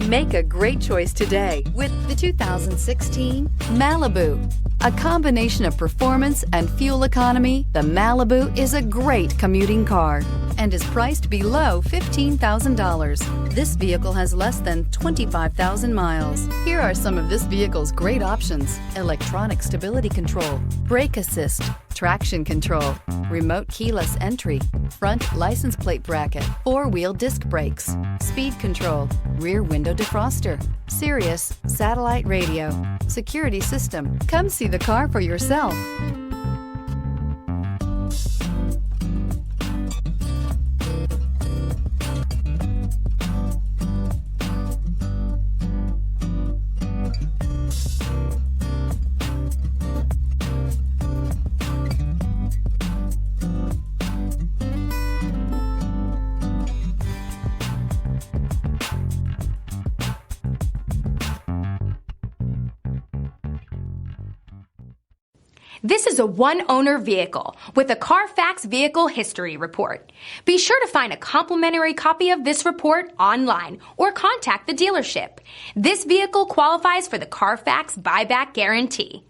Make a great choice today with the 2016 Malibu. A combination of performance and fuel economy, the Malibu is a great commuting car and is priced below $15,000. This vehicle has less than 25,000 miles. Here are some of this vehicle's great options: electronic stability control, brake assist, traction control, remote keyless entry, front license plate bracket, four-wheel disc brakes, speed control, rear window defroster, Sirius satellite radio, security system. Come see the car for yourself. This is a one-owner vehicle with a Carfax Vehicle History Report. Be sure to find a complimentary copy of this report online or contact the dealership. This vehicle qualifies for the Carfax Buyback Guarantee.